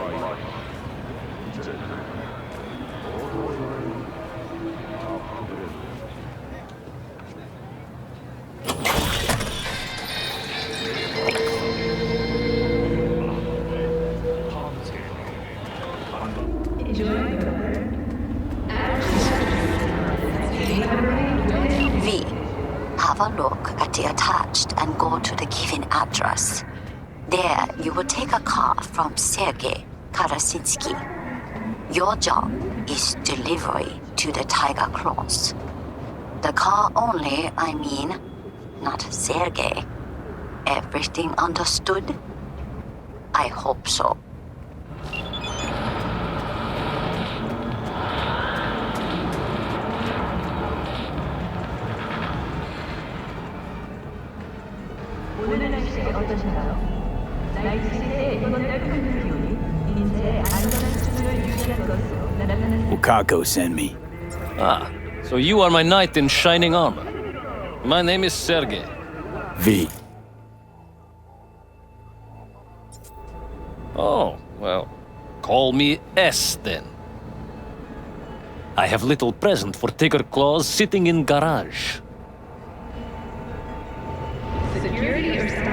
V. Have a look at the attached and go to the given address. There, you will take a car from Sergei Karasinsky. Your job is delivery to the Tiger Claws. The car only, I mean, not Sergei. Everything understood? I hope so. 오늘의 날씨가 어떠신가요? 나이트 시대의 이번 넓은 기온이 인체의 안전한 수준을 유지하는 것으로 나타났습니다. Wakako sent me. Ah, so you are my knight in shining armor. My name is Sergei. V. Oh, well, call me S then. I have little present for Tiger Claws sitting in garage.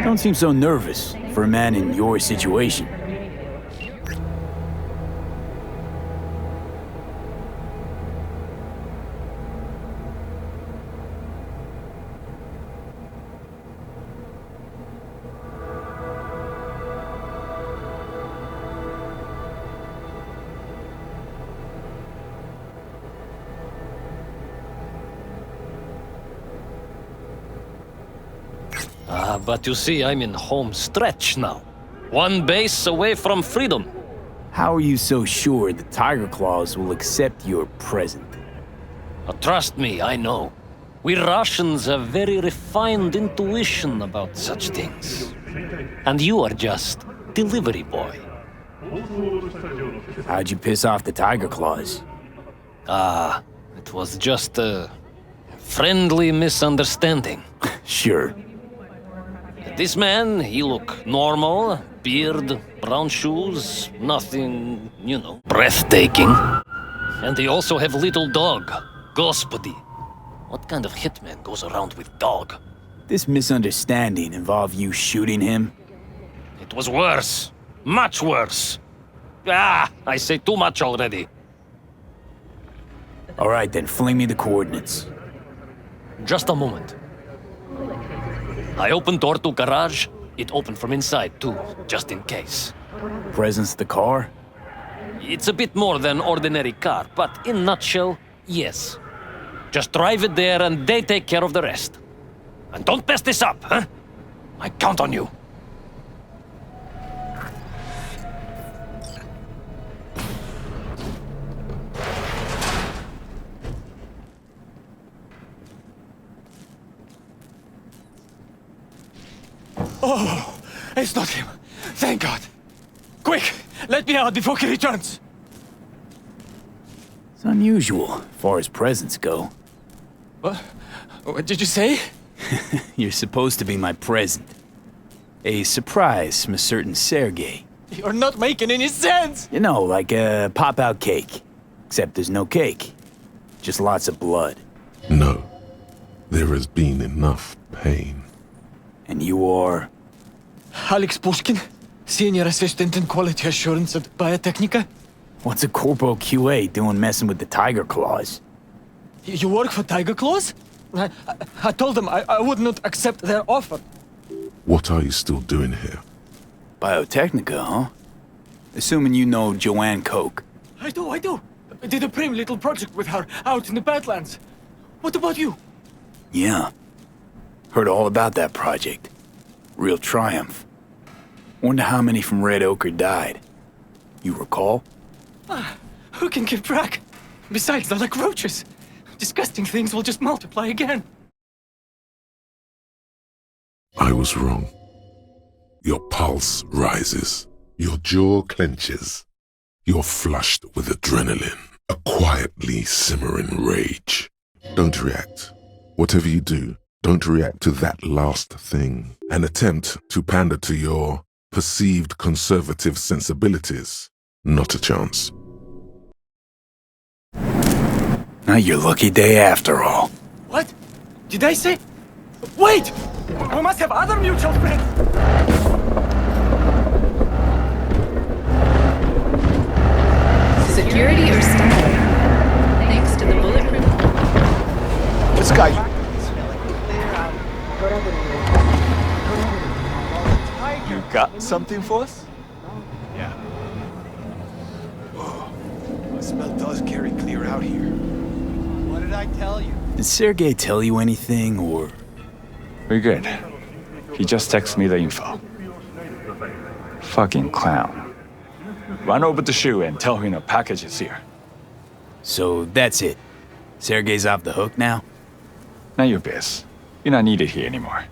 Don't seem so nervous for a man in your situation. Ah, but you see, I'm in home stretch now. One base away from freedom. How are you so sure the Tiger Claws will accept your present? Trust me, I know. We Russians have very refined intuition about such things. And you are just delivery boy. How'd you piss off the Tiger Claws? Ah, it was just a friendly misunderstanding. Sure. This man, he look normal, beard, brown shoes, nothing, breathtaking. And they also have little dog, Господи. What kind of hitman goes around with dog? This misunderstanding involved you shooting him? It was worse, much worse. Ah, I say too much already. All right, then fling me the coordinates. Just a moment. I opened door to garage. It opened from inside too, just in case. Presence the car? It's a bit more than ordinary car, but in nutshell, yes. Just drive it there and they take care of the rest. And don't mess this up, huh? I count on you. Oh, it's not him. Thank God. Quick, let me out before he returns. It's unusual, as far as presents go. What did you say? You're supposed to be my present. A surprise from a certain Sergei. You're not making any sense. You know, like a pop-out cake. Except there's no cake. Just lots of blood. No. There has been enough pain. And you are? Alex Pushkin, Senior Assistant in Quality Assurance at Biotechnica. What's a Corpo QA doing messing with the Tiger Claws? You work for Tiger Claws? I told them I would not accept their offer. What are you still doing here? Biotechnica, huh? Assuming you know Joanne Koch. I do. I did a prim little project with her out in the Badlands. What about you? Yeah. Heard all about that project. Real triumph. Wonder how many from Red Ochre died. You recall? Who can keep track? Besides, they're like roaches. Disgusting things will just multiply again. I was wrong. Your pulse rises. Your jaw clenches. You're flushed with adrenaline. A quietly simmering rage. Don't react. Whatever you do, don't react to that last thing. An attempt to pander to your perceived conservative sensibilities Not a chance. Not your lucky day after all. What? Did I say? Wait! We must have other mutual friends! Security or style? Thanks to the bulletproof. This guy... You got something for us? Yeah. Whoa. The smell does carry clear out here. What did I tell you? Did Sergey tell you anything, or...? We're good. He just texted me the info. Fucking clown. Run over to Shu and tell him a package is here. So that's it. Sergey's off the hook now? Now your biz. You're not needed here anymore.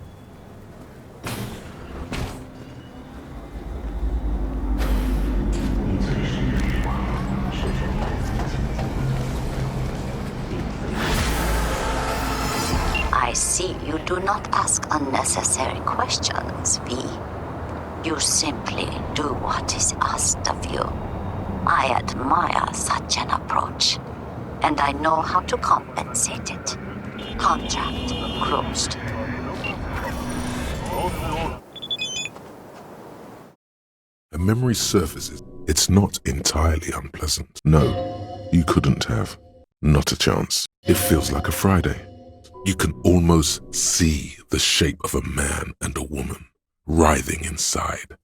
I see you do not ask unnecessary questions, V. You simply do what is asked of you. I admire such an approach, and I know how to compensate it. Contract closed. A memory surfaces. It's not entirely unpleasant. No, you couldn't have. Not a chance. It feels like a Friday. You can almost see the shape of a man and a woman writhing inside,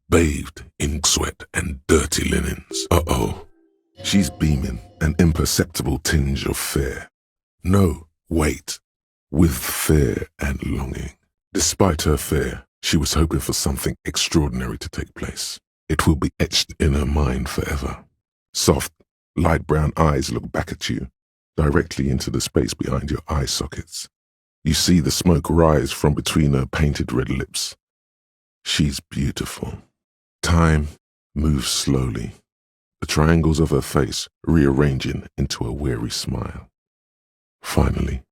bathed in sweat and dirty linens. Uh-oh. She's beaming, an imperceptible tinge of fear. No, wait. With fear and longing. Despite her fear, she was hoping for something extraordinary to take place. It will be etched in her mind forever. Soft, light brown eyes look back at you, directly into the space behind your eye sockets. You see the smoke rise from between her painted red lips. She's beautiful. Time moves slowly, the triangles of her face rearranging into a weary smile. Finally.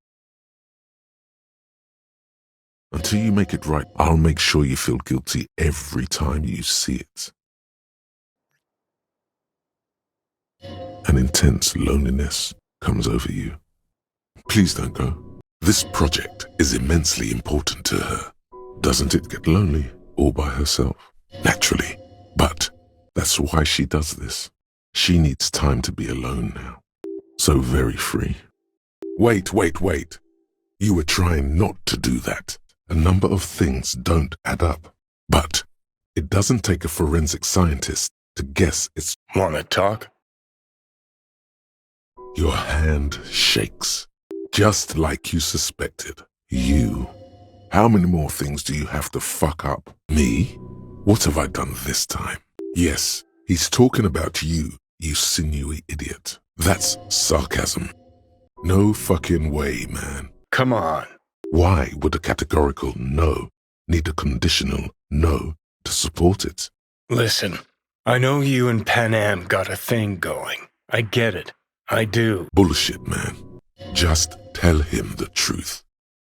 Until you make it right, I'll make sure you feel guilty every time you see it. An intense loneliness comes over you. Please don't go. This project is immensely important to her. Doesn't it get lonely all by herself? Naturally. But that's why she does this. She needs time to be alone now. So very free. Wait. You were trying not to do that. A number of things don't add up. But it doesn't take a forensic scientist to guess it's... Wanna talk? Your hand shakes, just like you suspected. You. How many more things do you have to fuck up? Me? What have I done this time? Yes, he's talking about you, you sinewy idiot. That's sarcasm. No fucking way, man. Come on. Why would a categorical no need a conditional no to support it? Listen, I know you and Pan Am got a thing going. I get it. I do. Bullshit, man. Just tell him the truth.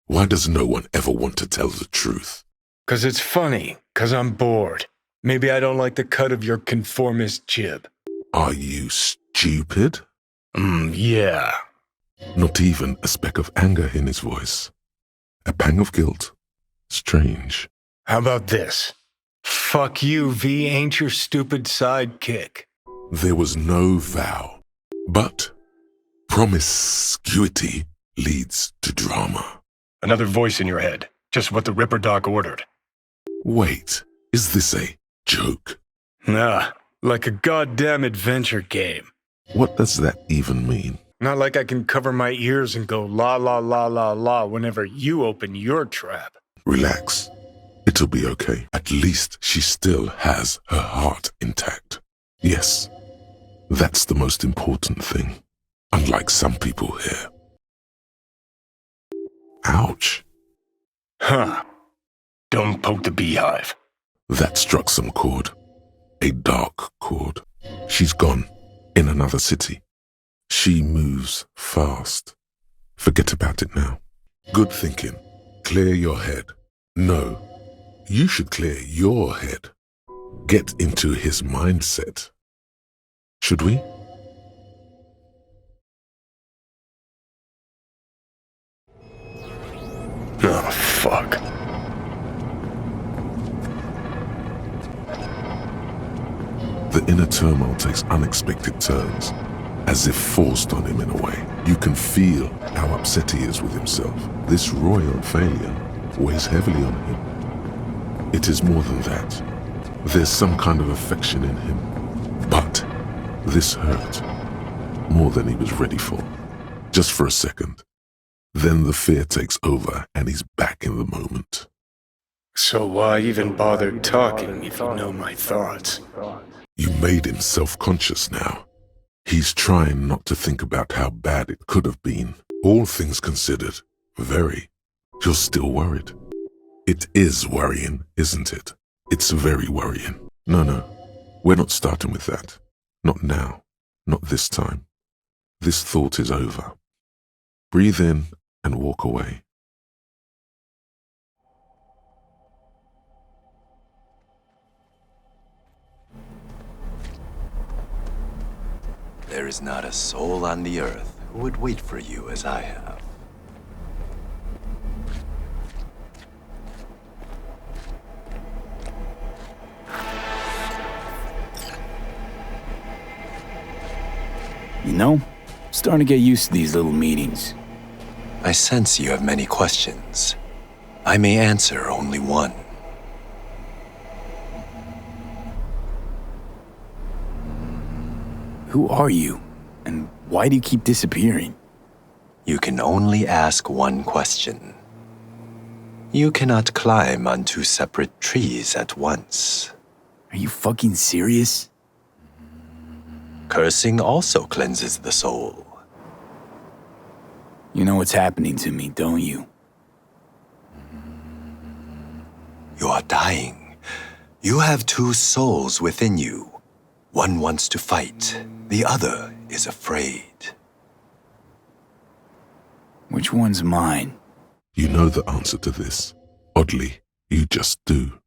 Why does no one ever want to tell the truth? 'Cause it's funny. 'Cause I'm bored. Maybe I don't like the cut of your conformist jib. Are you stupid? Yeah. Not even a speck of anger in his voice. A pang of guilt. Strange. How about this? Fuck you, V ain't your stupid sidekick. There was no vow. But promiscuity leads to drama. Another voice in your head. Just what the Ripper Doc ordered. Wait, is this a joke? Nah, like a goddamn adventure game. What does that even mean? Not like I can cover my ears and go la la la la la whenever you open your trap. Relax. It'll be okay. At least she still has her heart intact. Yes, that's the most important thing. Unlike some people here. Ouch. Huh. Don't poke the beehive. That struck some chord. A dark chord. She's gone. In another city. She moves fast. Forget about it now. Good thinking. Clear your head. No. You should clear your head. Get into his mindset. Should we? Oh, fuck. The inner turmoil takes unexpected turns, as if forced on him in a way. You can feel how upset he is with himself. This royal failure weighs heavily on him. It is more than that. There's some kind of affection in him. But this hurt more than he was ready for. Just for a second. Then the fear takes over and he's back in the moment. So why even bother talking if you know my thoughts? You made him self-conscious now. He's trying not to think about how bad it could have been. All things considered, very. You're still worried. It is worrying, isn't it? It's very worrying. No, we're not starting with that. Not now. Not this time. This thought is over. Breathe in and walk away. There is not a soul on the earth who would wait for you as I have. You know, starting to get used to these little meetings. I sense you have many questions. I may answer only one. Who are you? And why do you keep disappearing? You can only ask one question. You cannot climb on two separate trees at once. Are you fucking serious? Cursing also cleanses the soul. You know what's happening to me, don't you? You are dying. You have two souls within you. One wants to fight. The other is afraid. Which one's mine? You know the answer to this. Oddly, you just do.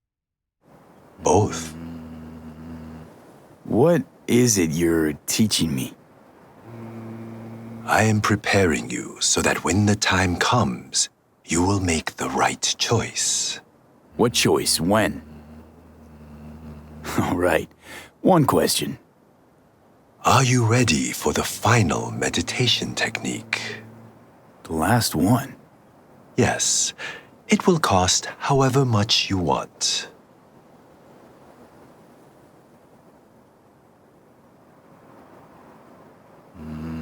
Both. What is it you're teaching me? I am preparing you so that when the time comes, you will make the right choice. What choice? When? All right. One question. Are you ready for the final meditation technique? The last one? Yes. It will cost however much you want.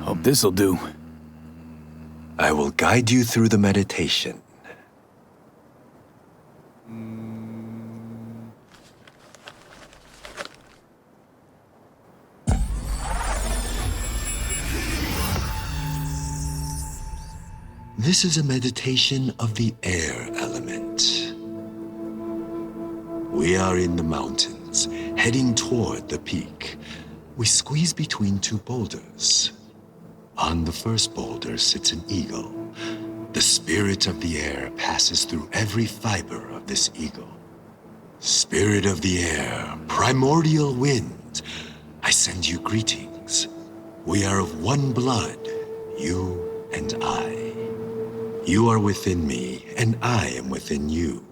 Hope this'll do. I will guide you through the meditation. This is a meditation of the air element. We are in the mountains, heading toward the peak. We squeeze between two boulders. On the first boulder sits an eagle. The spirit of the air passes through every fiber of this eagle. Spirit of the air, primordial wind, I send you greetings. We are of one blood, you and I. You are within me, and I am within you.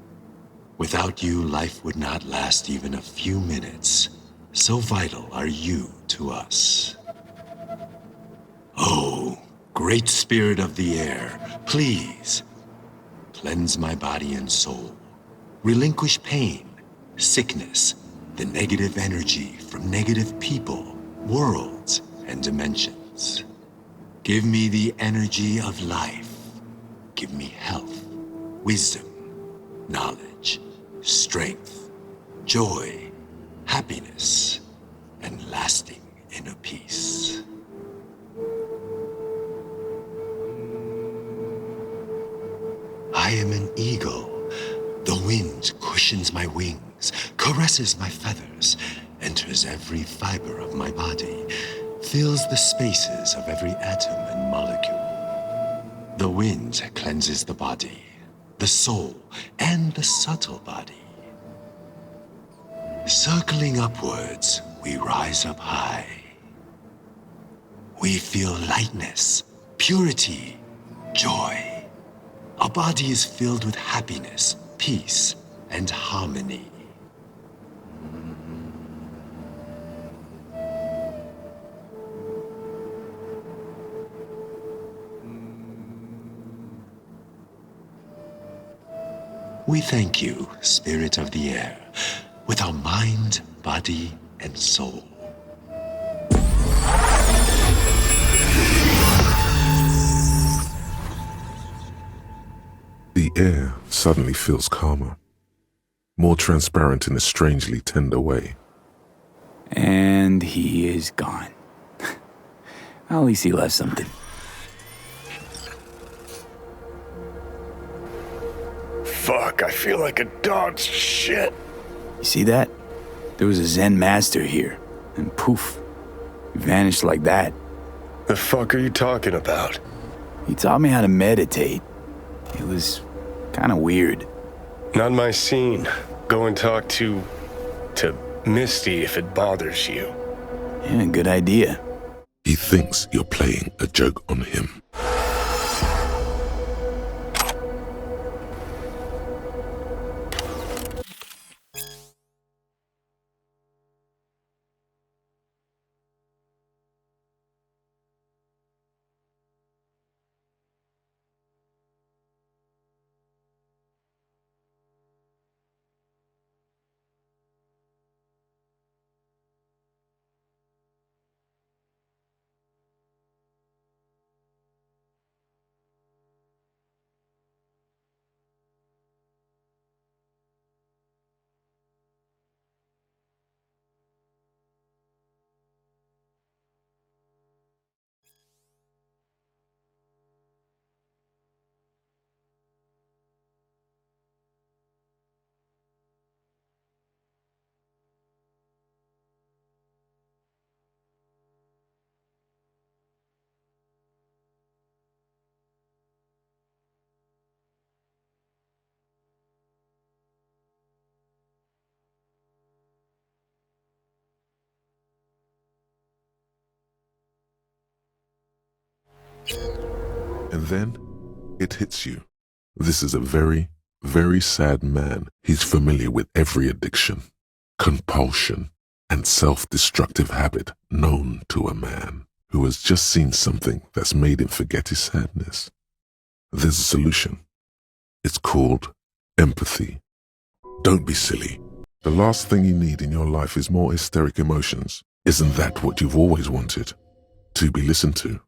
Without you, life would not last even a few minutes. So vital are you to us. Oh, great spirit of the air, please, cleanse my body and soul. Relinquish pain, sickness, the negative energy from negative people, worlds, and dimensions. Give me the energy of life. Give me health, wisdom, knowledge, strength, joy, happiness, and lasting inner peace. I am an eagle. The wind cushions my wings, caresses my feathers, enters every fiber of my body, fills the spaces of every atom and molecule. The wind cleanses the body, the soul, and the subtle body. Circling upwards, we rise up high. We feel lightness, purity, joy. Our body is filled with happiness, peace, and harmony. We thank you, Spirit of the Air, with our mind, body, and soul. The air suddenly feels calmer, more transparent in a strangely tender way. And he is gone. At least he left something. Fuck, I feel like a dog's shit. You see that? There was a Zen master here, and poof, he vanished like that. The fuck are you talking about? He taught me how to meditate. It was kind of weird. Not my scene. Go and talk to Misty if it bothers you. Yeah, good idea. He thinks you're playing a joke on him. And then it hits you. This is a very, very sad man. He's familiar with every addiction, compulsion, and self-destructive habit known to a man who has just seen something that's made him forget his sadness. There's a solution. It's called empathy. Don't be silly. The last thing you need in your life is more hysteric emotions. Isn't that what you've always wanted? To be listened to?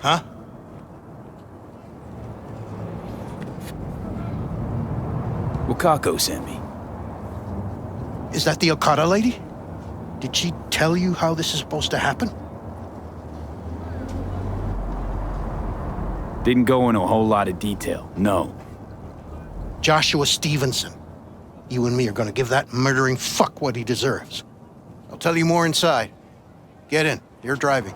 Huh? Wakako sent me. Is that the Okada lady? Did she tell you how this is supposed to happen? Didn't go into a whole lot of detail, no. Joshua Stevenson. You and me are gonna give that murdering fuck what he deserves. I'll tell you more inside. Get in. You're driving.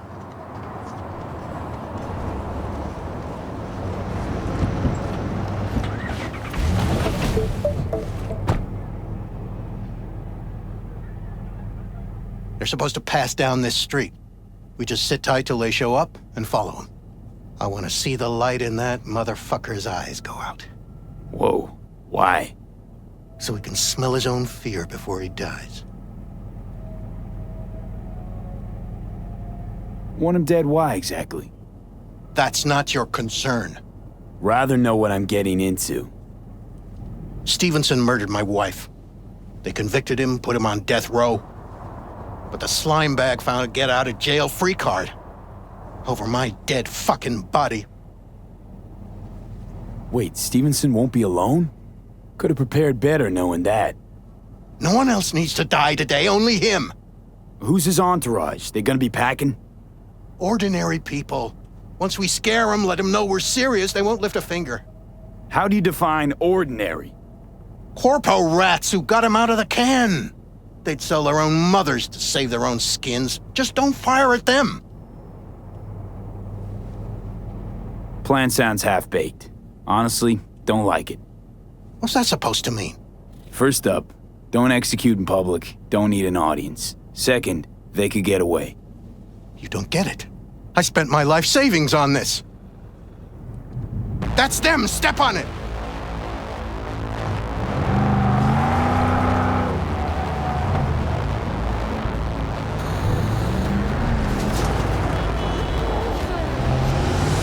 They're supposed to pass down this street. We just sit tight till they show up and follow them. I want to see the light in that motherfucker's eyes go out. Whoa, why? so he can smell his own fear before he dies. Want him dead, why exactly? That's not your concern. Rather know what I'm getting into. Stevenson murdered my wife. They convicted him, put him on death row. But the slime bag found a get-out-of-jail-free card over my dead fucking body. Wait, Stevenson won't be alone? Could have prepared better knowing that. No one else needs to die today, only him. Who's his entourage? They gonna be packing? Ordinary people. Once we scare them, let them know we're serious, they won't lift a finger. How do you define ordinary? Corpo rats who got him out of the can. They'd sell their own mothers to save their own skins. Just don't fire at them. Plan sounds half-baked. Honestly, don't like it. What's that supposed to mean? First up, don't execute in public, don't need an audience. Second, they could get away. You don't get it. I spent my life savings on this. That's them, step on it!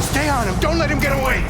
Stay on him, don't let him get away!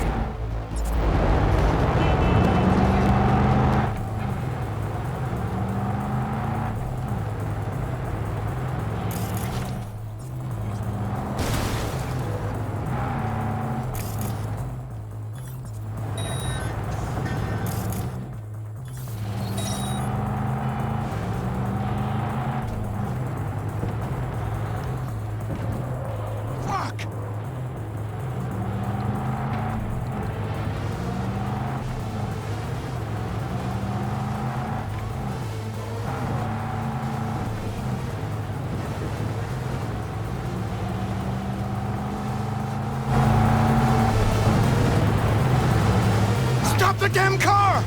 Stop the damn car!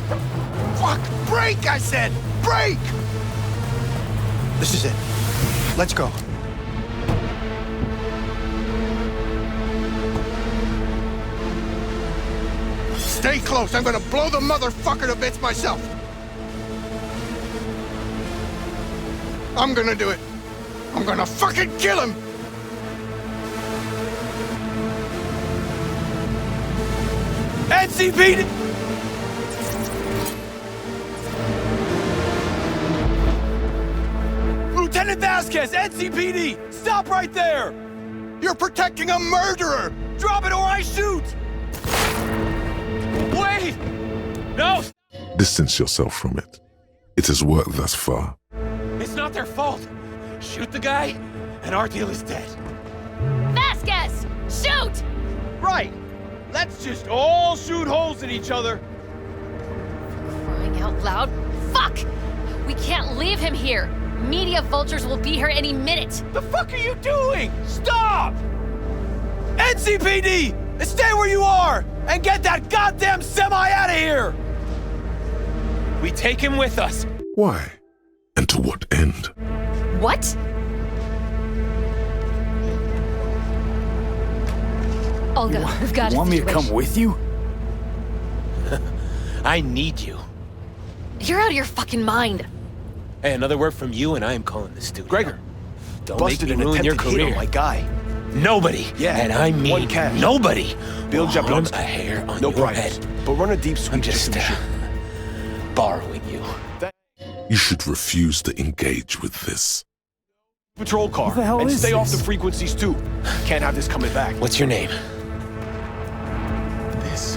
Fuck! Brake, I said! Brake! This is it. Let's go. Stay close. I'm gonna blow the motherfucker to bits myself. I'm gonna do it. I'm gonna fucking kill him! NCPD! Lieutenant Vasquez, NCPD! Stop right there! You're protecting a murderer! Drop it or I shoot! Wait! No! Distance yourself from it. It has worked thus far. It's not their fault. Shoot the guy, and our deal is dead. Vasquez! Shoot! Right! Let's just all shoot holes in each other. Crying out loud. Fuck! We can't leave him here. Media vultures will be here any minute. The fuck are you doing? Stop! NCPD! Stay where you are! And get that goddamn semi out of here! We take him with us. Why? And to what end? What? Olga, we've got a Want me to situation. come with you? I need you. You're out of your fucking mind. Hey, another word from you and I am calling the studio. Gregor, don't busted make me an ruin your attempted hit career. on my guy. Nobody, Yeah, and I mean one cash. nobody, Bill will harm Jablonsky. a hair on No your bribes, head. but run a deep sweep. I'm just borrowing you. You should refuse to engage with this. Patrol car. What the hell and is stay off this? the frequencies too. Can't have this coming back. What's your name? This?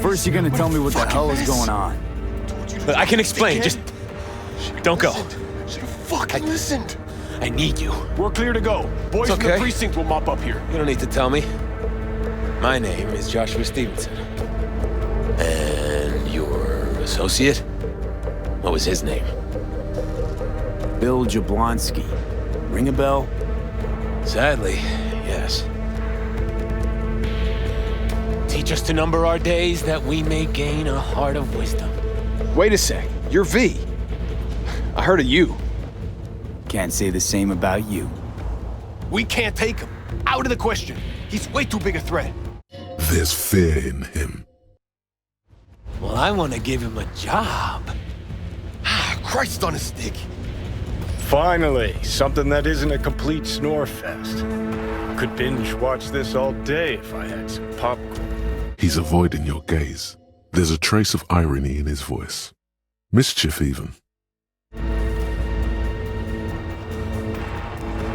First, you're gonna tell me what the hell is going on. I can explain. Just don't go. Should have fucking listened. I need you. We're clear to go. Boys It's from the okay. precinct will mop up here. You don't need to tell me. My name is Joshua Stevenson. And your associate? What was his name? Bill Jablonsky. Ring a bell? Sadly, yes. Teach us to number our days that we may gain a heart of wisdom. Wait a sec. You're V. I heard of you. Can't say the same about you. We can't take him. Out of the question. He's way too big a threat. There's fear in him. Well, I want to give him a job. Christ on a stick. Finally, something that isn't a complete snore fest. Could binge watch this all day if I had some popcorn. He's avoiding your gaze. There's a trace of irony in his voice. Mischief, even. You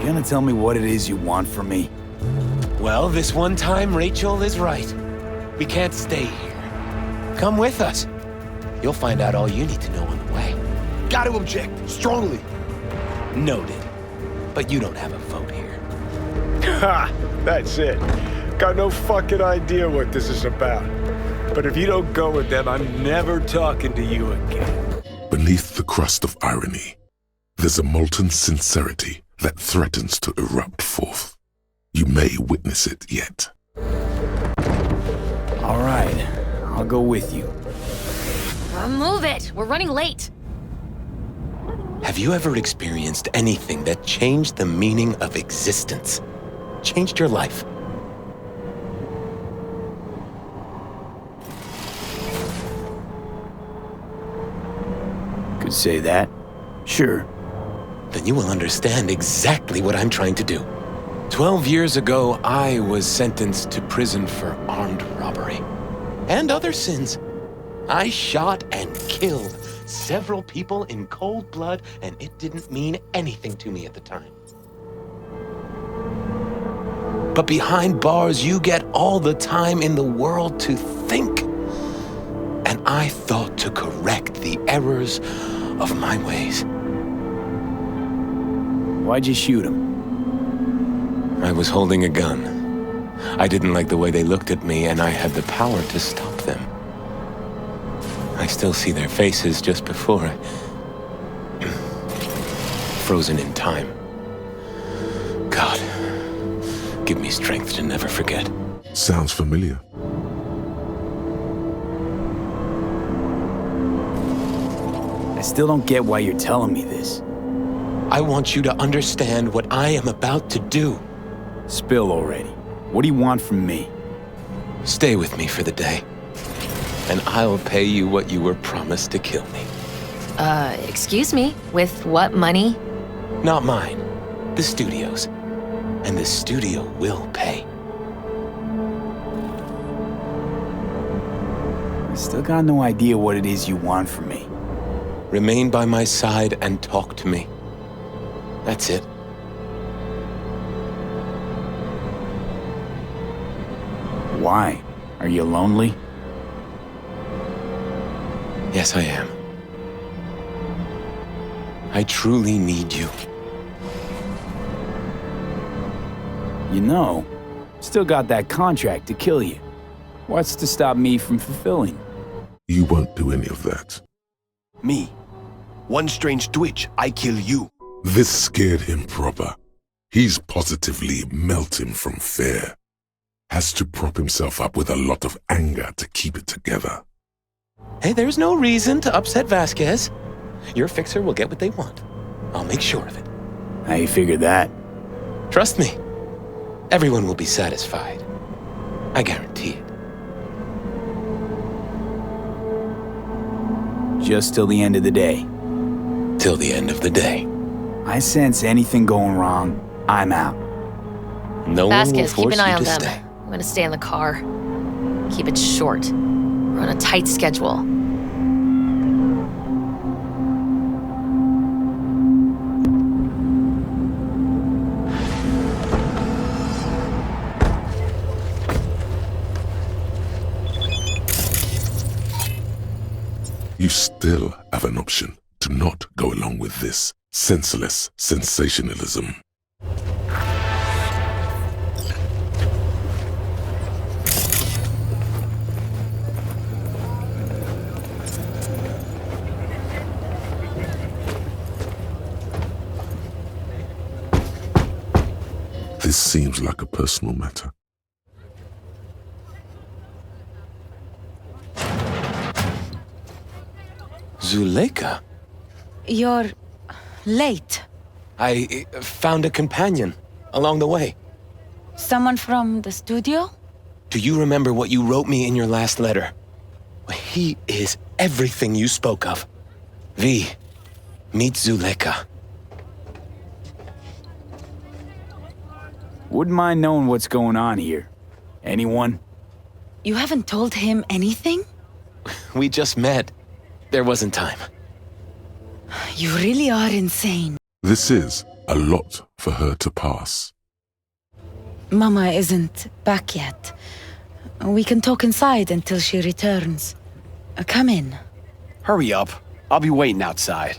gonna tell me what it is you want from me? Well, this one time Rachel is right. We can't stay here. Come with us. You'll find out all you need to know on the way. Got to object, strongly. Noted. But you don't have a vote here. Ha! That's it. Got no fucking idea what this is about. But if you don't go with them, I'm never talking to you again. Beneath the crust of irony, there's a molten sincerity that threatens to erupt forth. You may witness it yet. All right, I'll go with you. Move it! We're running late. Have you ever experienced anything that changed the meaning of existence? Changed your life? Could say that. Sure. Then you will understand exactly what I'm trying to do. 12 years ago, I was sentenced to prison for armed robbery. And other sins. I shot and killed several people in cold blood, and it didn't mean anything to me at the time. But behind bars, you get all the time in the world to think. And I thought to correct the errors of my ways. Why'd you shoot him? I was holding a gun. I didn't like the way they looked at me, and I had the power to stop them. I still see their faces just before I... frozen in time. God, give me strength to never forget. Sounds familiar. I still don't get why you're telling me this. I want you to understand what I am about to do. Spill already. What do you want from me? Stay with me for the day, and I'll pay you what you were promised to kill me. Excuse me? With what money? Not mine. The studio's. And the studio will pay. I still got no idea what it is you want from me. Remain by my side and talk to me. That's it. Why? Are you lonely? Yes, I am. I truly need you. You know, still got that contract to kill you. What's to stop me from fulfilling? You won't do any of that. Me. One strange twitch, I kill you. This scared him proper. He's positively melting from fear. Has to prop himself up with a lot of anger to keep it together. Hey, there's no reason to upset Vasquez. Your fixer will get what they want. I'll make sure of it. How you figure that? Trust me. Everyone will be satisfied. I guarantee it. Just till the end of the day. Till the end of the day. I sense anything going wrong, I'm out. No Vasquez, one will keep force an eye you on to them. stay. I'm gonna stay in the car. Keep it short. We're on a tight schedule. You still have an option to not go along with this senseless sensationalism. This seems like a personal matter. Zuleika? You're late. I found a companion along the way. Someone from the studio? Do you remember what you wrote me in your last letter? He is everything you spoke of. V, Meet Zuleka. Wouldn't mind knowing what's going on here. Anyone? You haven't told him anything? We just met. There wasn't time. You really are insane. This is a lot for her to pass. Mama isn't back yet. We can talk inside until she returns. Come in. Hurry up. I'll be waiting outside.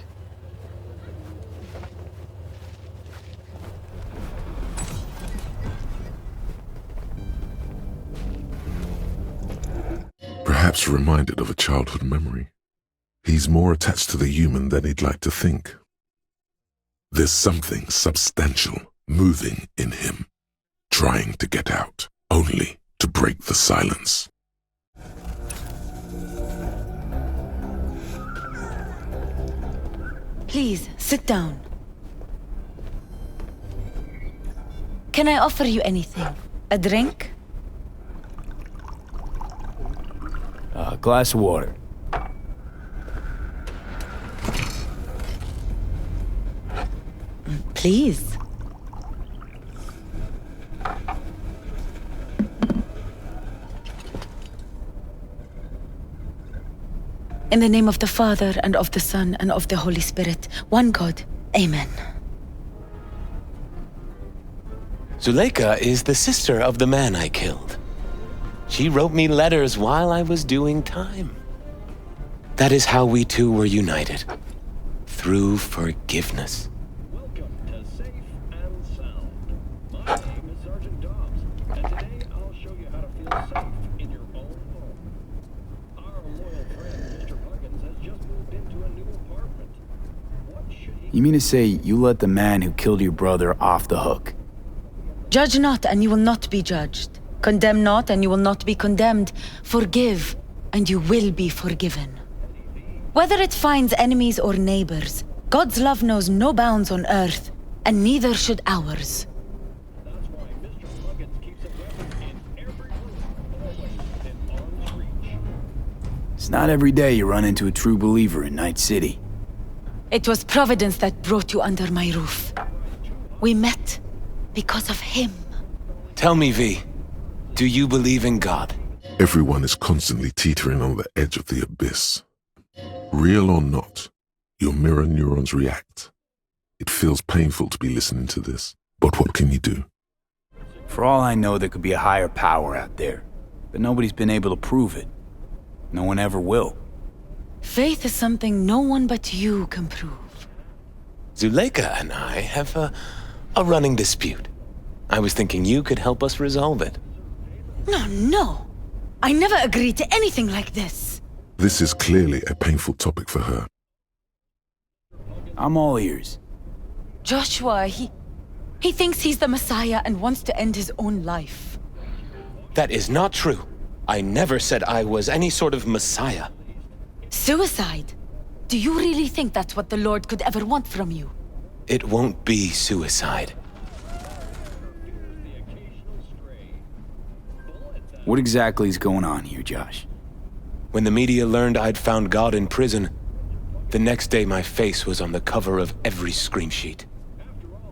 Perhaps reminded of a childhood memory. He's more attached to the human than he'd like to think. There's something substantial moving in him, trying to get out, only to break the silence. Please, sit down. Can I offer you anything? A drink? A glass of water. Please. In the name of the Father, and of the Son, and of the Holy Spirit, one God. Amen. Zuleka is the sister of the man I killed. She wrote me letters while I was doing time. That is how we two were united. Through forgiveness. Welcome to Safe and Sound. My name is Sergeant Dobbs, and today I'll show you how to feel safe in your own home. Our loyal friend, Mr. Huggins, has just moved into a new apartment. What should he... You mean to say you let the man who killed your brother off the hook? Judge not, and you will not be judged. Condemn not, and you will not be condemned. Forgive, and you will be forgiven. Whether it finds enemies or neighbors, God's love knows no bounds on earth, and neither should ours. That's why Mr. Huggins keeps a weapon in every room, always within arm's reach. It's not every day you run into a true believer in Night City. It was Providence that brought you under my roof. We met because of him. Tell me, V, do you believe in God? Everyone is constantly teetering on the edge of the abyss. Real or not, your mirror neurons react. It feels painful to be listening to this, but what can you do? For all I know, there could be a higher power out there, but nobody's been able to prove it. No one ever will. Faith is something no one but you can prove. Zuleka and I have a running dispute. I was thinking you could help us resolve it. No. I never agreed to anything like this. This is clearly a painful topic for her. I'm all ears. Joshua, he thinks he's the Messiah and wants to end his own life. That is not true. I never said I was any sort of Messiah. Suicide? Do you really think that's what the Lord could ever want from you? It won't be suicide. What exactly is going on here, Josh? When the media learned I'd found God in prison, the next day my face was on the cover of every screen sheet.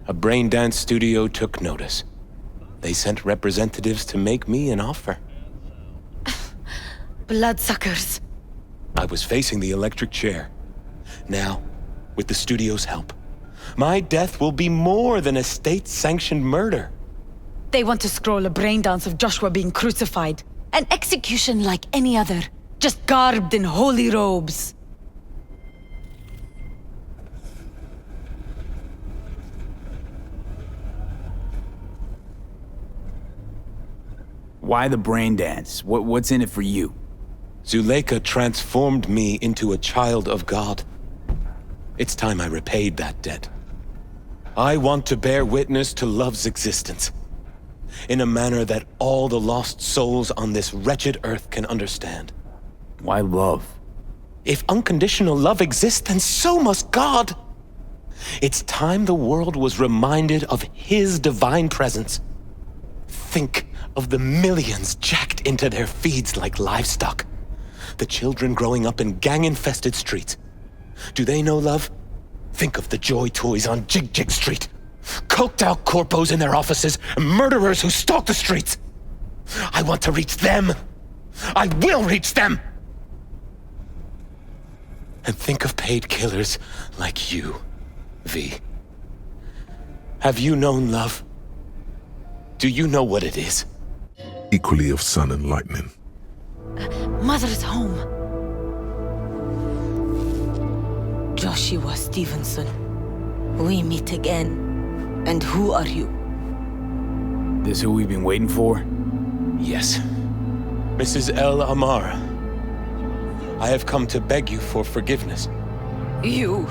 A brain dance studio took notice. They sent representatives to make me an offer. Bloodsuckers. I was facing the electric chair. Now, with the studio's help, my death will be more than a state-sanctioned murder. They want to scroll a brain dance of Joshua being crucified. An execution like any other, just garbed in holy robes. Why the brain dance? What's in it for you? Zuleka transformed me into a child of God. It's time I repaid that debt. I want to bear witness to love's existence, in a manner that all the lost souls on this wretched earth can understand. Why love? If unconditional love exists, then so must God. It's time the world was reminded of His divine presence. Think of the millions jacked into their feeds like livestock. The children growing up in gang-infested streets. Do they know love? Think of the Joy Toys on Jig Jig Street. Coked out corpos in their offices, and murderers who stalk the streets. I want to reach them. I will reach them! And think of paid killers like you, V. Have you known love? Do you know what it is? Equally of sun and lightning. Mother's home. Joshua Stevenson. We meet again. And who are you? This who we've been waiting for? Yes. Mrs. El Amar. I have come to beg you for forgiveness. You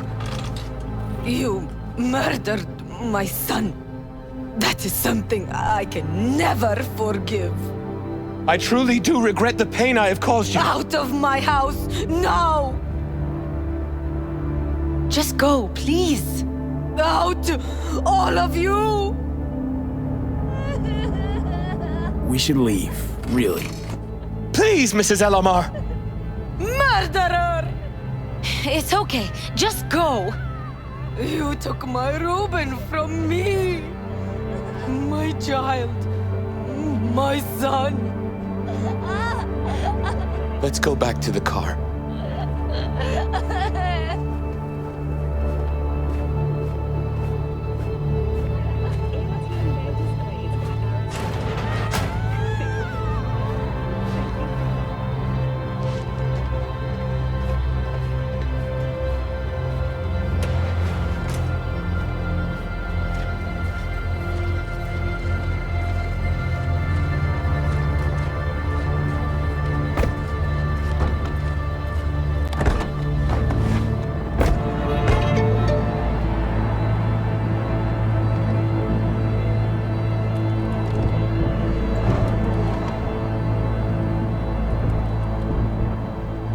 murdered my son. That is something I can never forgive. I truly do regret the pain I have caused you. Out of my house, now! Just go, please. Out, all of you! We should leave, really. Please, Mrs. El Amar! Murderer! It's okay, just go. You took my Reuben from me. My child. My son. Let's go back to the car.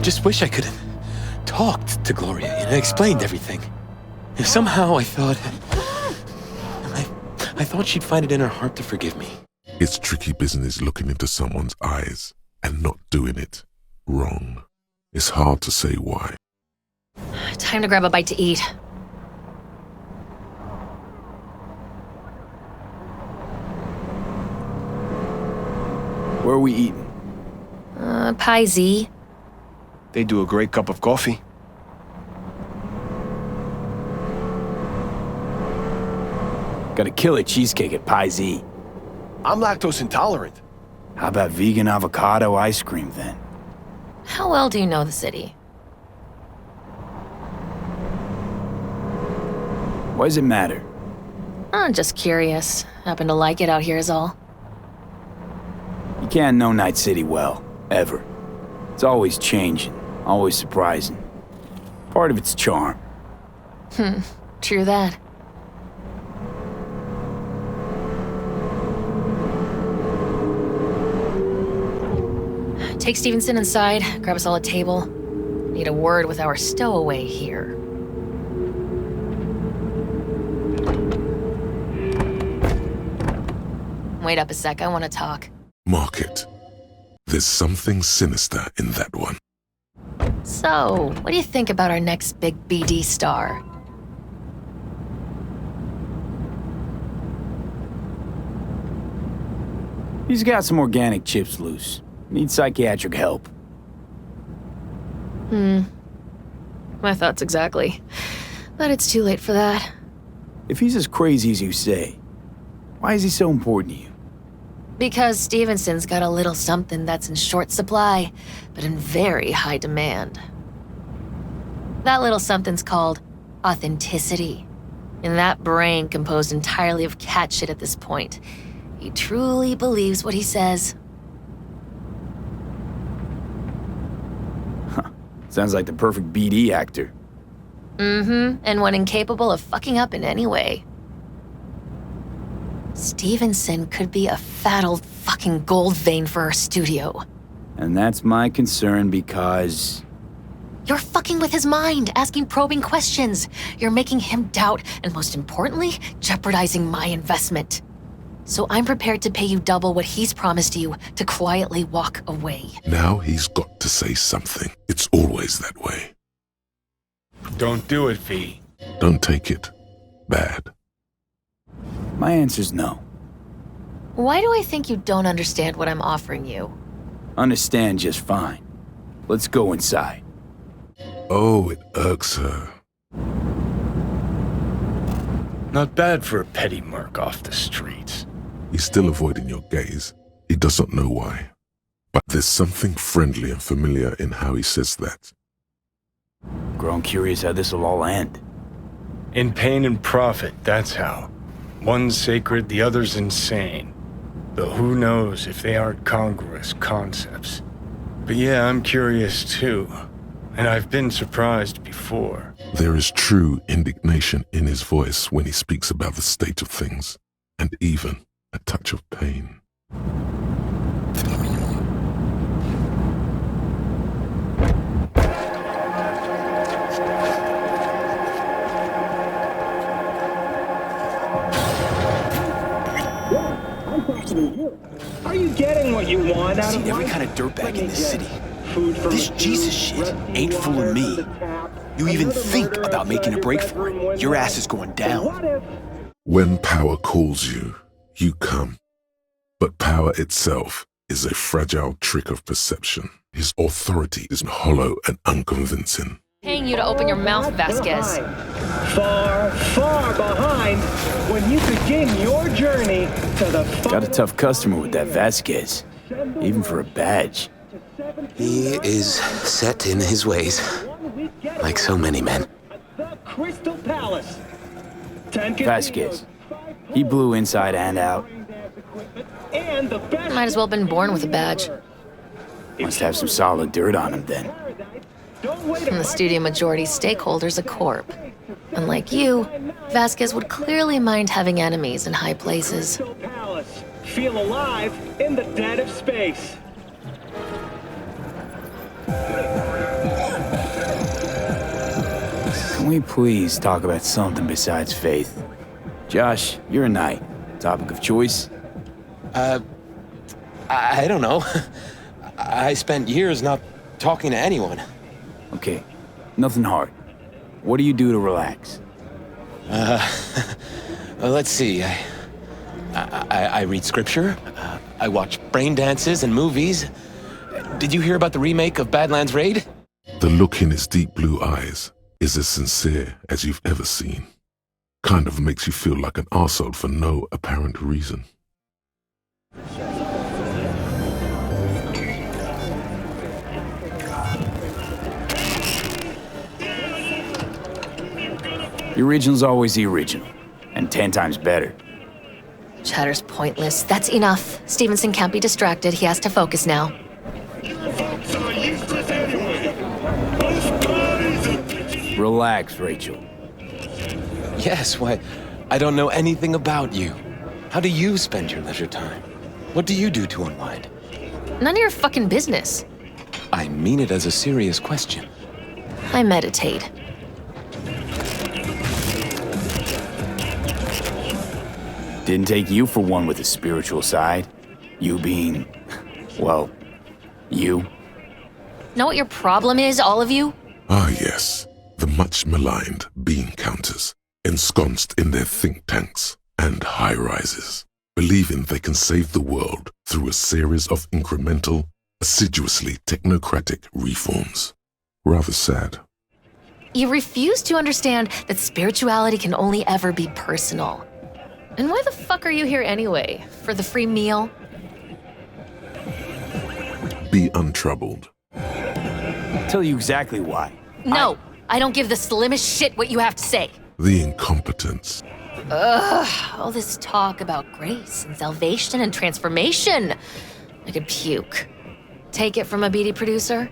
Just wish I could have talked to Gloria and explained everything. Somehow I thought she'd find it in her heart to forgive me. It's tricky business looking into someone's eyes and not doing it wrong. It's hard to say why. Time to grab a bite to eat. Where are we eating? Pie Z. They do a great cup of coffee. Got a killer cheesecake at Pie Z. I'm lactose intolerant. How about vegan avocado ice cream then? How well do you know the city? Why does it matter? I'm just curious. Happen to like it out here is all. You can't know Night City well, ever. It's always changing, always surprising. Part of its charm. True that. Take Stevenson inside, grab us all a table. Need a word with our stowaway here. Wait up a sec, I want to talk. Mark it. There's something sinister in that one. So, what do you think about our next big BD star? He's got some organic chips loose. Needs psychiatric help. My thoughts exactly. But it's too late for that. If he's as crazy as you say, why is he so important to you? Because Stevenson's got a little something that's in short supply, but in very high demand. That little something's called authenticity. And that brain composed entirely of cat shit at this point. He truly believes what he says. Sounds like the perfect BD actor. And one incapable of fucking up in any way. Stevenson could be a fat old fucking gold vein for our studio. And that's my concern because... You're fucking with his mind, asking probing questions. You're making him doubt, and most importantly, jeopardizing my investment. So I'm prepared to pay you double what he's promised you to quietly walk away. Now he's got to say something. It's always that way. Don't do it, V. Don't take it bad. My answer's no. Why do I think you don't understand what I'm offering you? Understand just fine. Let's go inside. Oh, it irks her. Not bad for a petty merc off the streets. He's still avoiding your gaze. He doesn't know why. But there's something friendly and familiar in how he says that. Grown curious how this'll all end. In pain and profit, that's how. One's sacred, the other's insane. Though who knows if they aren't congruous concepts. But yeah, I'm curious too. And I've been surprised before. There is true indignation in his voice when he speaks about the state of things, and even a touch of pain. Are you getting what you want out of Seen every life? kind of dirtbag in this city. Food from This the Jesus tube, shit red ain't fooling me. from the tap, You even another think murder about making a outside break your for bedroom it. Your window. ass is going down. What if When power calls you, you come. But power itself is a fragile trick of perception. His authority is hollow and unconvincing. Paying you to open your mouth, Vasquez. far, far behind when you begin your journey to the Got a tough customer with that Vasquez. Even for a badge. He is set in his ways, like so many men. Crystal Palace. Vasquez. He blew inside and out. And the best Might as well been born with a badge. Must have some solid dirt on him then. From the studio majority stakeholders a corp. Unlike you, Vasquez would clearly mind having enemies in high places. Palace. Feel alive in the dead of space. Can we please talk about something besides faith? Josh, you're a knight. Topic of choice? I don't know. I spent years not talking to anyone. Okay, nothing hard. What do you do to relax? Well, let's see. I read scripture. I watch brain dances and movies. Did you hear about the remake of Badlands Raid? The look in his deep blue eyes is as sincere as you've ever seen. Kind of makes you feel like an arsehole for no apparent reason. The original's always the original, and 10 times better. Chatter's pointless. That's enough. Stevenson can't be distracted. He has to focus now. Relax, Rachel. Yes, why? I don't know anything about you. How do you spend your leisure time? What do you do to unwind? None of your fucking business. I mean it as a serious question. I meditate. Didn't take you for one with a spiritual side. You being, well, you. Know what your problem is, all of you? Ah, yes. The much maligned bean counters, ensconced in their think tanks and high rises, believing they can save the world through a series of incremental, assiduously technocratic reforms. Rather sad. You refuse to understand that spirituality can only ever be personal. And why the fuck are you here anyway? For the free meal? Be untroubled. Tell you exactly why. No, I don't give the slimmest shit what you have to say. The incompetence. Ugh, all this talk about grace and salvation and transformation. I could puke. Take it from a beady producer?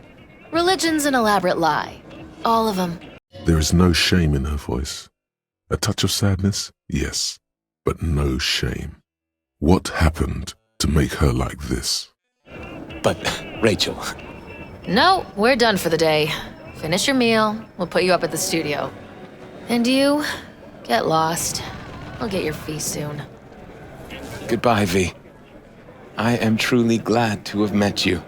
Religion's an elaborate lie. All of them. There is no shame in her voice. A touch of sadness, yes, but no shame. What happened to make her like this? But, Rachel... No, we're done for the day. Finish your meal, we'll put you up at the studio. And you, get lost. I'll get your fee soon. Goodbye, V. I am truly glad to have met you.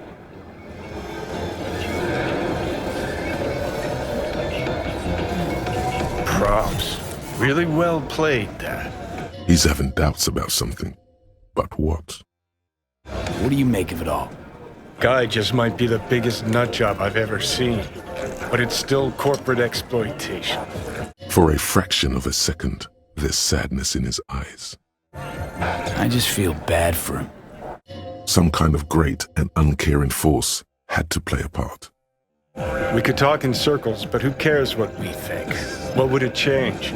Props. Really well played, that. He's having doubts about something. But what? What do you make of it all? Guy just might be the biggest nutjob I've ever seen. But it's still corporate exploitation. For a fraction of a second, there's sadness in his eyes. I just feel bad for him. Some kind of great and uncaring force had to play a part. We could talk in circles, but who cares what we think? What would it change?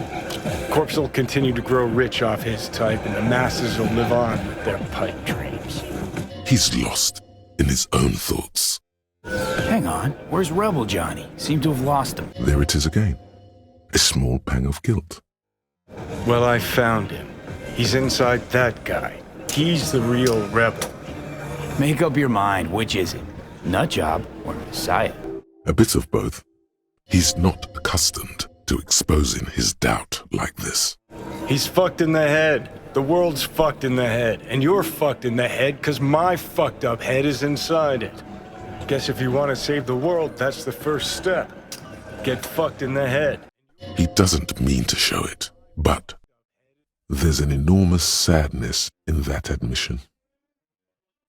Corpse will continue to grow rich off his type, and the masses will live on with their pipe dreams. He's lost in his own thoughts. Hang on, where's Rebel Johnny? Seem to have lost him. There it is again. A small pang of guilt. Well, I found him. He's inside that guy. He's the real rebel. Make up your mind, which is it? Nutjob or Messiah? A bit of both. He's not accustomed to exposing his doubt like this. He's fucked in the head. The world's fucked in the head. And you're fucked in the head because my fucked up head is inside it. Guess if you want to save the world, that's the first step. Get fucked in the head. He doesn't mean to show it, but there's an enormous sadness in that admission.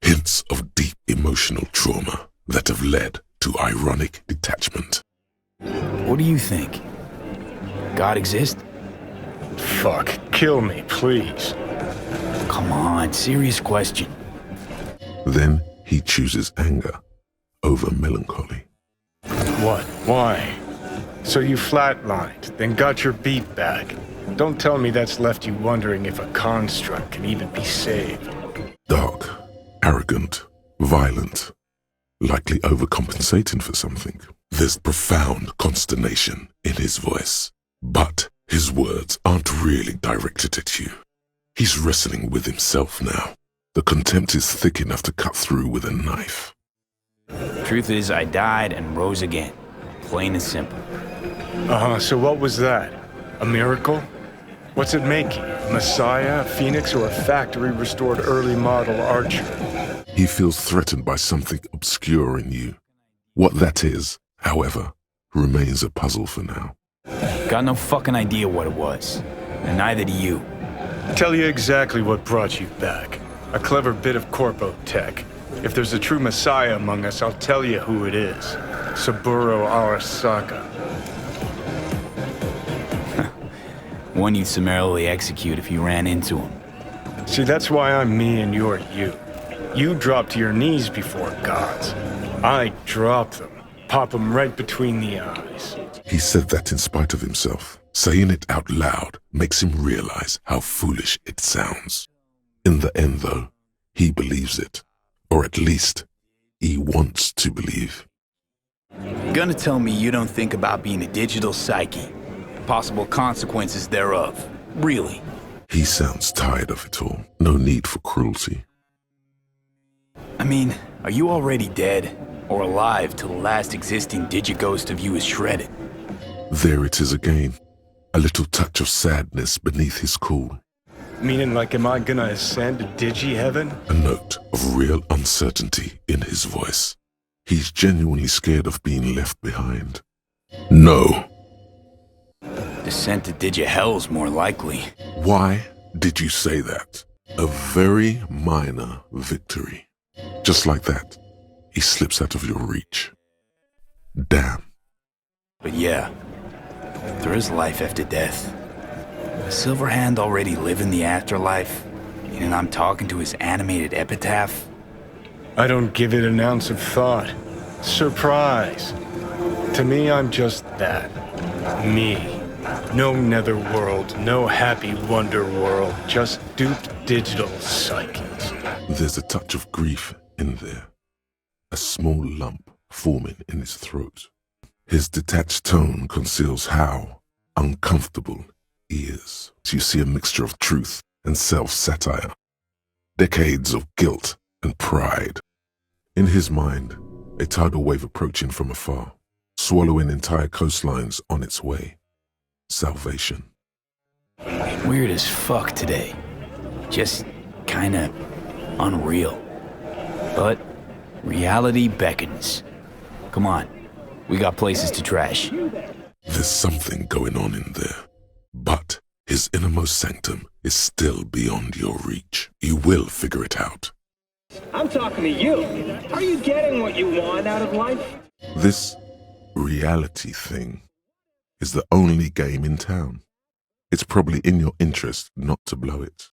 Hints of deep emotional trauma that have led to ironic detachment. What do you think? God exists? Fuck, kill me, please. Come on, serious question. Then he chooses anger over melancholy. What? Why? So you flatlined, then got your beat back. Don't tell me that's left you wondering if a construct can even be saved. Dark, arrogant, violent, likely overcompensating for something. There's profound consternation in his voice, but his words aren't really directed at you. He's wrestling with himself now. The contempt is thick enough to cut through with a knife. Truth is, I died and rose again. Plain and simple. So what was that? A miracle? What's it making? A messiah, a phoenix, or a factory-restored early model archer? He feels threatened by something obscure in you. What that is, however, remains a puzzle for now. Got no fucking idea what it was. And neither do you. Tell you exactly what brought you back. A clever bit of corpo tech. If there's a true messiah among us, I'll tell you who it is. Saburo Arasaka. One you'd summarily execute if you ran into him. See, that's why I'm me and you're you. You drop to your knees before gods. I drop them. Pop them right between the eyes. He said that in spite of himself. Saying it out loud makes him realize how foolish it sounds. In the end, though, he believes it. Or at least, he wants to believe. You're gonna tell me you don't think about being a digital psyche? Possible consequences thereof. Really? He sounds tired of it all. No need for cruelty. I mean, are you already dead? Or alive till the last existing digighost of you is shredded? There it is again. A little touch of sadness beneath his cool. Meaning like, am I gonna ascend to digi-heaven? A note of real uncertainty in his voice. He's genuinely scared of being left behind. No. Descent to digi-hell's more likely. Why did you say that? A very minor victory. Just like that, he slips out of your reach. Damn. But yeah, there is life after death. Silverhand already live in the afterlife, and I'm talking to his animated epitaph. I don't give it an ounce of thought. Surprise. To me, I'm just that. Me. No netherworld, no happy wonder world, just duped digital psyches. There's a touch of grief in there. A small lump forming in his throat. His detached tone conceals how uncomfortable he is. You see a mixture of truth and self-satire. Decades of guilt and pride. In his mind, a tidal wave approaching from afar, swallowing entire coastlines on its way. Salvation. Weird as fuck today. Just kinda unreal. But reality beckons. Come on, we got places to trash. There's something going on in there. But his innermost sanctum is still beyond your reach. You will figure it out. I'm talking to you. Are you getting what you want out of life? This reality thing is the only game in town. It's probably in your interest not to blow it.